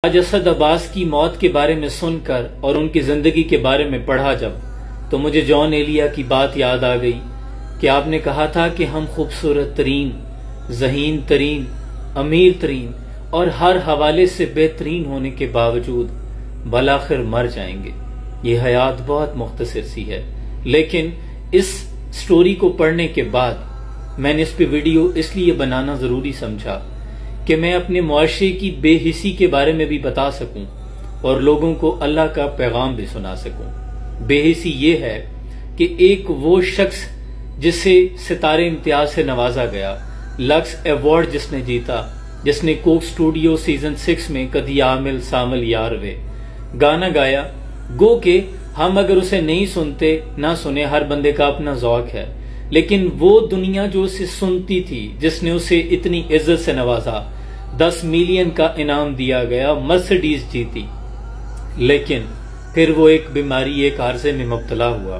असद अब्बास की मौत के बारे में सुनकर और उनकी जिंदगी के बारे में पढ़ा जब, तो मुझे जॉन एलिया की बात याद आ गई कि आपने कहा था कि हम खूबसूरत तरीन, ज़हीन तरीन, अमीर तरीन और हर हवाले से बेहतरीन होने के बावजूद बलाखिर मर जाएंगे। ये हयात बहुत मुख्तसर सी है, लेकिन इस स्टोरी को पढ़ने के बाद मैंने इस पे वीडियो इसलिए बनाना जरूरी समझा कि मैं अपने मुआशरे की बेहिसी के बारे में भी बता सकूं और लोगों को अल्लाह का पैगाम भी सुना सकूं। बेहिसी ये है कि एक वो शख्स जिसे सितारे इम्तियाज से नवाजा गया, लक्स अवार्ड जिसने जीता, जिसने कोक स्टूडियो सीजन 6 में कदी आमिल सामल यार वे गाना गाया, गो के हम अगर उसे नहीं सुनते ना सुने, हर बंदे का अपना ज़ौक है, लेकिन वो दुनिया जो उसे सुनती थी, जिसने उसे इतनी इज्जत से नवाजा, 10 मिलियन का इनाम दिया गया, मर्सिडीज जीती, लेकिन फिर वो एक बीमारी, एक आर्जे में मुब्तला हुआ।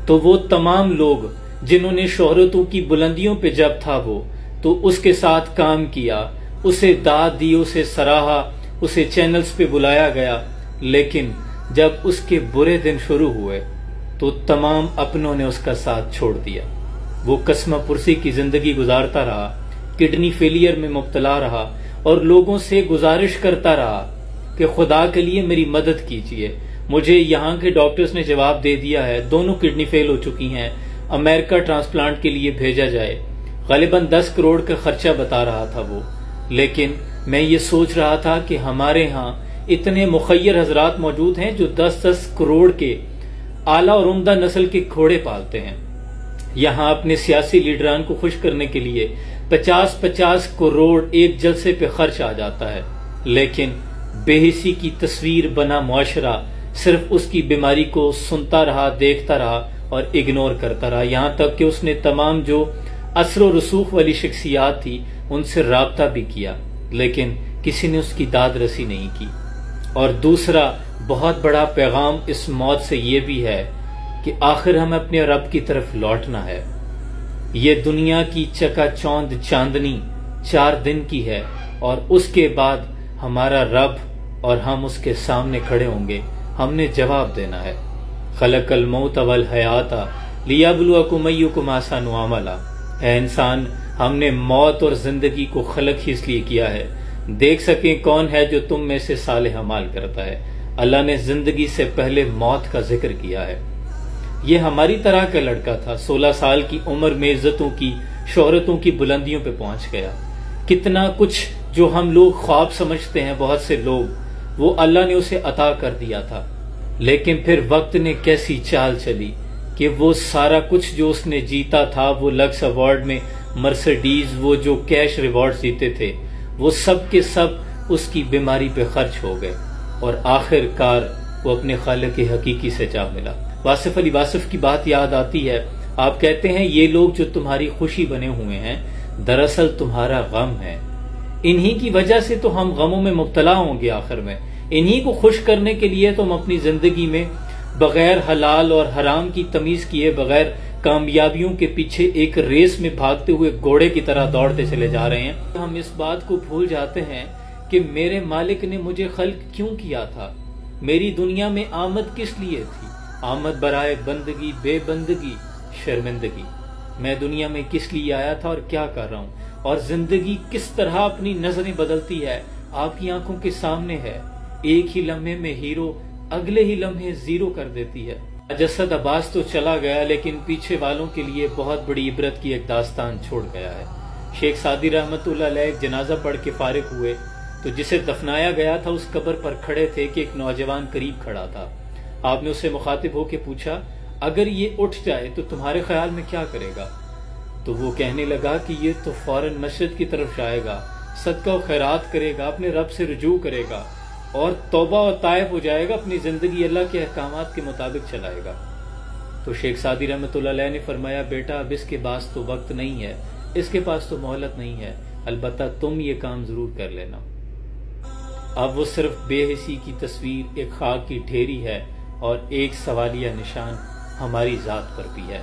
तो वो तमाम लोग जिन्होंने शोहरतों की बुलंदियों पे जब था वो, तो उसके साथ काम किया, उसे दाद दी, उसे सराहा, उसे चैनल्स पे बुलाया गया, लेकिन जब उसके बुरे दिन शुरू हुए तो तमाम अपनों ने उसका साथ छोड़ दिया। वो कस्मा पुरसी की जिंदगी गुजारता रहा, किडनी फेलियर में मुब्तला रहा और लोगों से गुजारिश करता रहा कि खुदा के लिए मेरी मदद कीजिए। मुझे यहाँ के डॉक्टर्स ने जवाब दे दिया है, दोनों किडनी फेल हो चुकी हैं, अमेरिका ट्रांसप्लांट के लिए भेजा जाए। गलिबन 10 करोड़ का खर्चा बता रहा था वो, लेकिन मैं ये सोच रहा था कि हमारे यहाँ इतने मुखय्यर हजरात मौजूद हैं जो 10-10 करोड़ के आला और उम्दा नस्ल के घोड़े पालते हैं। यहाँ अपने सियासी लीडरान को खुश करने के लिए 50-50 करोड़ एक जलसे पे खर्च आ जाता है, लेकिन बेहिसी की तस्वीर बना मुआशरा सिर्फ उसकी बीमारी को सुनता रहा, देखता रहा और इग्नोर करता रहा। यहाँ तक कि उसने तमाम जो असर रसूख वाली शख्सियात थी उनसे राब्ता भी किया, लेकिन किसी ने उसकी दाद रसी नहीं की। और दूसरा बहुत बड़ा पैगाम इस मौत से ये भी है कि आखिर हमें अपने रब की तरफ लौटना है। ये दुनिया की चकाचौंध चांदनी 4 दिन की है और उसके बाद हमारा रब और हम उसके सामने खड़े होंगे, हमने जवाब देना है। खलकल मौत वल हयाता लियब्लुवकुम अय्युकुम अहसनु अमला। है इंसान, हमने मौत और जिंदगी को खलक ही इसलिए किया है, देख सके कौन है जो तुम में से सालेह अमाल करता है। अल्लाह ने जिंदगी से पहले मौत का जिक्र किया है। ये हमारी तरह का लड़का था, 16 साल की उम्र में इज्जतों की, शोहरतों की बुलंदियों पे पहुंच गया। कितना कुछ जो हम लोग ख्वाब समझते हैं, बहुत से लोग, वो अल्लाह ने उसे अता कर दिया था। लेकिन फिर वक्त ने कैसी चाल चली कि वो सारा कुछ जो उसने जीता था, वो लक्स अवार्ड में मर्सिडीज, वो जो कैश रिवॉर्ड जीते थे, वो सब के सब उसकी बीमारी पे खर्च हो गए और आखिरकार वो अपने खालिक हकीकी से जा मिला। वासिफ अली वासिफ की बात याद आती है। आप कहते हैं ये लोग जो तुम्हारी खुशी बने हुए हैं, दरअसल तुम्हारा गम है। इन्हीं की वजह से तो हम गमों में मुब्तला होंगे आखिर में। इन्हीं को खुश करने के लिए तो हम अपनी जिंदगी में बगैर हलाल और हराम की तमीज किए बगैर कामयाबियों के पीछे एक रेस में भागते हुए घोड़े की तरह दौड़ते चले जा रहे हैं। हम इस बात को भूल जाते हैं कि मेरे मालिक ने मुझे खल्क क्यों किया था, मेरी दुनिया में आमद किस लिए थी। आमद बराए बंदगी, बेबंदगी, शर्मिंदगी। मैं दुनिया में किस लिए आया था और क्या कर रहा हूँ, और जिंदगी किस तरह अपनी नजरें बदलती है, आपकी आंखों के सामने है। एक ही लम्हे में हीरो अगले ही लम्हे जीरो कर देती है। असद अब्बास तो चला गया, लेकिन पीछे वालों के लिए बहुत बड़ी इबरत की एक दास्तान छोड़ गया है। शेख सादी रहमतुल्लाह अलैह एक जनाजा पढ़ के फारिग हुए तो जिसे दफनाया गया था उस कब्र पर खड़े थे कि एक नौजवान करीब खड़ा था। आपने उससे मुखातिब होकर पूछा, अगर ये उठ जाए तो तुम्हारे ख्याल में क्या करेगा? तो वो कहने लगा कि ये तो फौरन मस्जिद की तरफ जाएगा, सदका और खैरात करेगा, अपने रब से रुजू करेगा और तौबा और तायब हो जाएगा, अपनी जिंदगी अल्लाह के अहकामात के मुताबिक चलाएगा। तो शेख सादी रहमतुल्लाह अलैह ने फरमाया, बेटा अब इसके पास तो वक्त नहीं है, इसके पास तो मोहलत नहीं है, अलबत्ता तुम ये काम जरूर कर लेना। अब वो सिर्फ बेहिसी की तस्वीर, एक खाक की ढेरी है और एक सवालिया निशान हमारी जात पर भी है।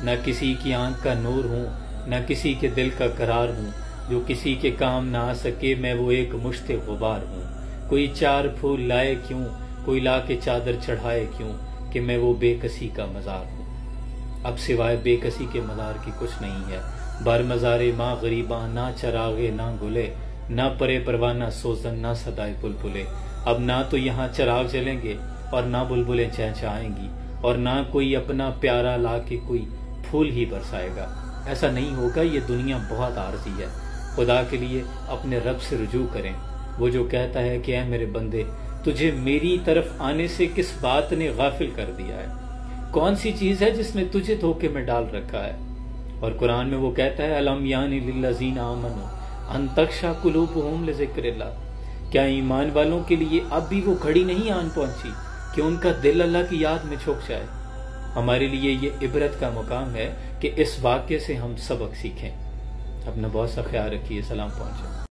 न किसी की आंख का नूर हूँ, न किसी के दिल का करार हूँ, जो किसी के काम ना आ सके मैं वो एक मुश्ते गुबार हूँ। कोई चार फूल लाए क्यों, कोई ला के चादर चढ़ाए क्यों, कि मैं वो बेकसी का मजार हूँ। अब सिवाय बेकसी के मजार की कुछ नहीं है। बर मजारे माँ गरीबा, ना चरागे ना गुले, ना परे परवाना सोजन, ना सदाए बुलबुले। अब ना तो यहाँ चराग जलेंगे और ना बुलबुलें चहचहाएंगी, और ना कोई अपना प्यारा ला के कोई फूल ही बरसाएगा। ऐसा नहीं होगा। ये दुनिया बहुत आरजी है। खुदा के लिए अपने रब से रुजू करें, वो जो कहता है कि ऐ मेरे बंदे, तुझे मेरी तरफ आने से किस बात ने गाफिल कर दिया है? कौन सी चीज है जिसने तुझे धोखे में डाल रखा है? और कुरान में वो कहता है अलम यानी लिल्लज़ीना आमनू अन तख्शा कुलूबुहुम लिज़िक्रिल्लाह। क्या ईमान वालों के लिए अब भी वो घड़ी नहीं आन पहुंची कि उनका दिल अल्लाह की याद में झुक जाए? हमारे लिए ये इबरत का मुकाम है कि इस वाक्य से हम सबक सीखें। अपना बहुत सा ख्याल रखिए। सलाम पहुंचे।